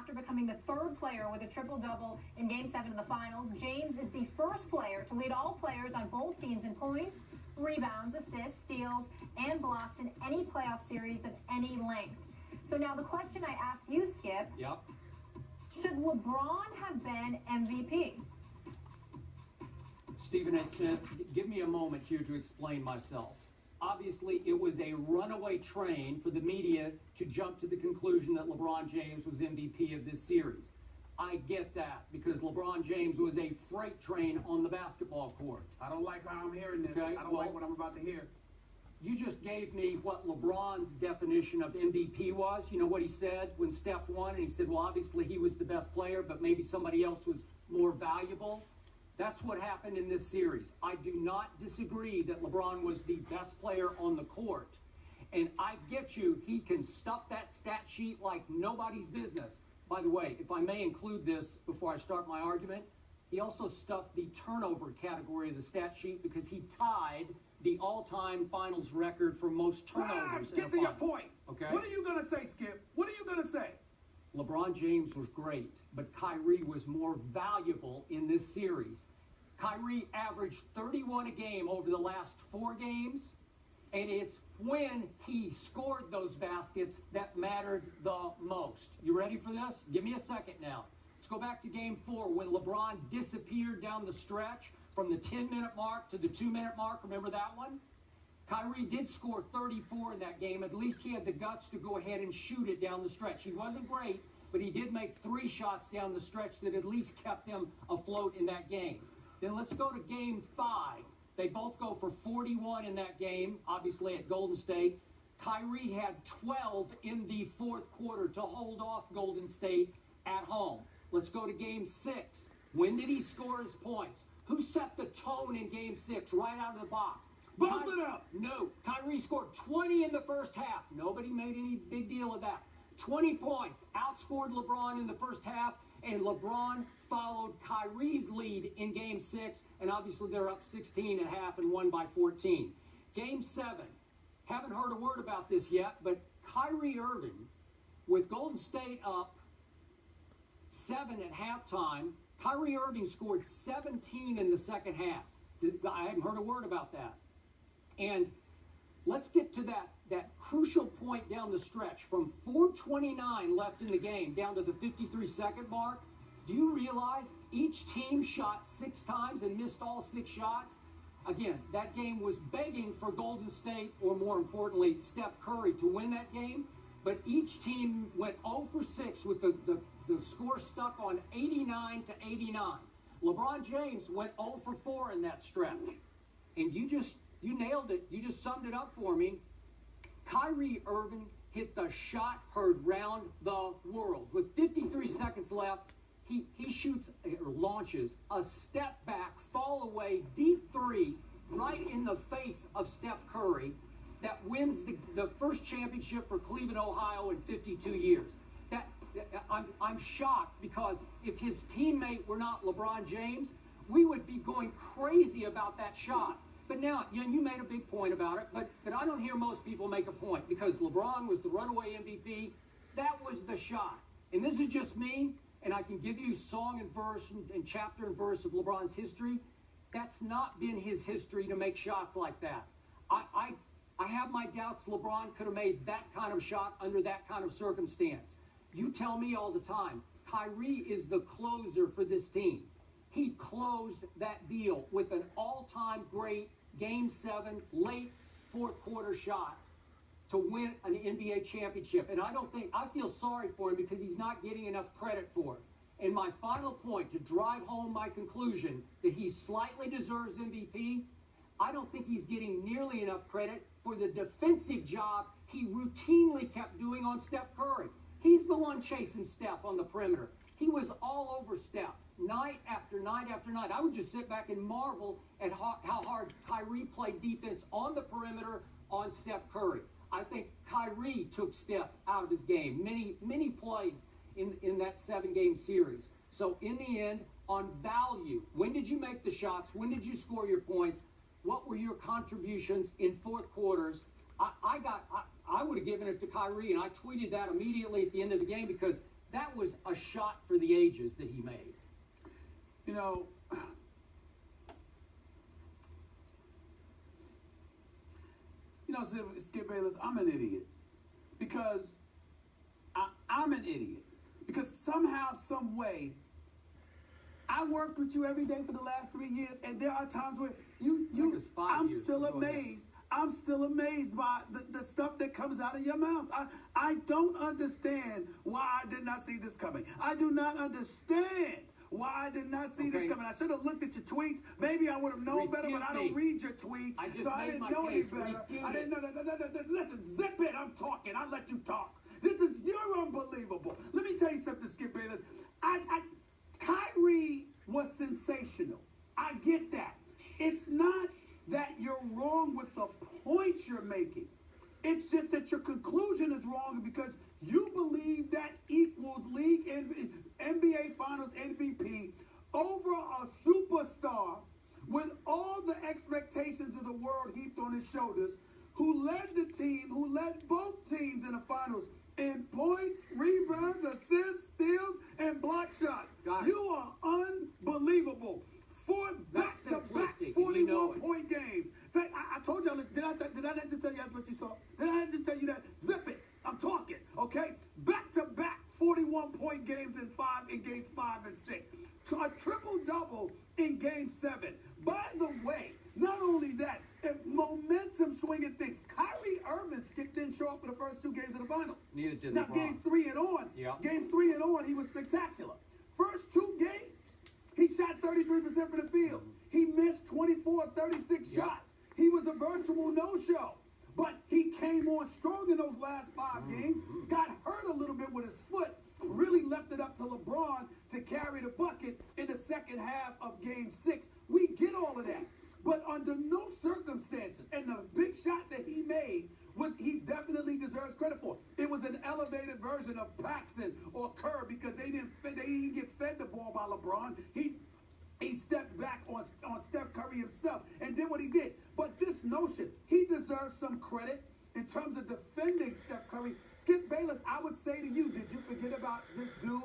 after becoming the third player with a triple-double in Game 7 of the Finals, James is the first player to lead all players on both teams in points, rebounds, assists, steals, and blocks in any playoff series of any length. So now the question I ask you, Skip, Yep. should LeBron have been MVP? Stephen A. Smith, give me a moment here to explain myself. Obviously, it was a runaway train for the media to jump to the conclusion that LeBron James was MVP of this series. I get that because LeBron James was a freight train on the basketball court. I don't like how I'm hearing this. Okay, I don't like what I'm about to hear. You just gave me what LeBron's definition of MVP was. You know what he said when Steph won? And he said, well, obviously he was the best player, but maybe somebody else was more valuable. That's what happened in this series. I do not disagree that LeBron was the best player on the court. And I get you, he can stuff that stat sheet like nobody's business. By the way, if I may include this before I start my argument, he also stuffed the turnover category of the stat sheet because he tied the all-time finals record for most turnovers. Get to your point. Okay. What are you going to say, Skip? What are you going to say? LeBron James was great, but Kyrie was more valuable in this series. Kyrie averaged 31 a game over the last 4 games, and it's when he scored those baskets that mattered the most. You ready for this? Give me a second now. Let's go back to Game 4 when LeBron disappeared down the stretch from the 10-minute mark to the 2-minute mark. Remember that one? Kyrie did score 34 in that game. At least he had the guts to go ahead and shoot it down the stretch. He wasn't great, but he did make 3 shots down the stretch that at least kept him afloat in that game. Then let's go to Game 5. They both go for 41 in that game, obviously at Golden State. Kyrie had 12 in the fourth quarter to hold off Golden State at home. Let's go to Game 6. When did he score his points? Who set the tone in Game 6 right out of the box? Both of them. No. Kyrie scored 20 in the first half. Nobody made any big deal of that. 20 points. Outscored LeBron in the first half, and LeBron followed Kyrie's lead in Game 6, and obviously they're up 16 at half and won by 14. Game 7. Haven't heard a word about this yet, but Kyrie Irving, with Golden State up 7 at halftime, Kyrie Irving scored 17 in the second half. I haven't heard a word about that. And let's get to that crucial point down the stretch from 4:29 left in the game down to the 53-second mark. Do you realize each team shot 6 times and missed all 6 shots? Again, that game was begging for Golden State, or more importantly, Steph Curry, to win that game. But each team went 0 for 6 with the score stuck on 89 to 89. LeBron James went 0 for 4 in that stretch. And you nailed it. You just summed it up for me. Kyrie Irving hit the shot heard round the world. With 53 seconds left, he shoots or launches a step back, fall away, deep 3 right in the face of Steph Curry that wins the first championship for Cleveland, Ohio in 52 years. I'm shocked because if his teammate were not LeBron James, we would be going crazy about that shot. But now, you made a big point about it, but I don't hear most people make a point because LeBron was the runaway MVP. That was the shot. And this is just me, and I can give you song and verse and chapter and verse of LeBron's history. That's not been his history to make shots like that. I have my doubts LeBron could have made that kind of shot under that kind of circumstance. You tell me all the time, Kyrie is the closer for this team. He closed that deal with an all-time great Game 7 late fourth quarter shot to win an NBA championship. And I feel sorry for him because he's not getting enough credit for it. And my final point to drive home my conclusion that he slightly deserves MVP, I don't think he's getting nearly enough credit for the defensive job he routinely kept doing on Steph Curry. He's the one chasing Steph on the perimeter. He was all over Steph, night after night after night. I would just sit back and marvel at how hard Kyrie played defense on the perimeter on Steph Curry. I think Kyrie took Steph out of his game, many plays in that 7-game series. So in the end, on value, when did you make the shots? When did you score your points? What were your contributions in fourth quarters? I would have given it to Kyrie, and I tweeted that immediately at the end of the game because that was a shot for the ages that he made. You know, Skip Bayless, I'm an idiot. Because I'm an idiot. Because somehow, some way, I worked with you every day for the last 3 years, and there are times where I'm still amazed. I'm still amazed by the stuff that comes out of your mouth. I don't understand why I did not see this coming. I do not understand why I did not see this coming. I should have looked at your tweets. Maybe I would have known better, but I don't read your tweets, so I didn't know any better. I didn't know. Listen, zip it. I'm talking. I let you talk. You're unbelievable. Let me tell you something, Skip Bayless. Kyrie was sensational. I get that. It's not that you're wrong with the points you're making. It's just that your conclusion is wrong because you believe that equals NBA Finals MVP over a superstar with all the expectations of the world heaped on his shoulders, who led the team, who led both teams in the finals in points, rebounds, assists, steals, and block shots. You are unbelievable. Back-to-back 41-point games. In fact, I told y'all, did I just tell you I let you talk? Did I just tell you that? Zip it. I'm talking, okay? Back-to-back 41-point games in games 5 and 6. A triple-double in game 7. By the way, not only that, momentum swinging things. Kyrie Irving didn't show up for the first 2 games of the finals. Neither did Now, LeBron. game 3 and on, he was spectacular. First 2 games, he shot 33% from the field. He missed 24 of 36 shots. He was a virtual no-show. But he came on strong in those last 5 games, got hurt a little bit with his foot, really left it up to LeBron to carry the bucket in the second half of game 6. We get all of that. But under no circumstances, and the big shot that he made, he definitely deserves credit for. It was an elevated version of Paxson or Kerr because they didn't get fed the ball by LeBron. He stepped back on Steph Curry himself and did what he did. But this notion, he deserves some credit in terms of defending Steph Curry. Skip Bayless, I would say to you, did you forget about this dude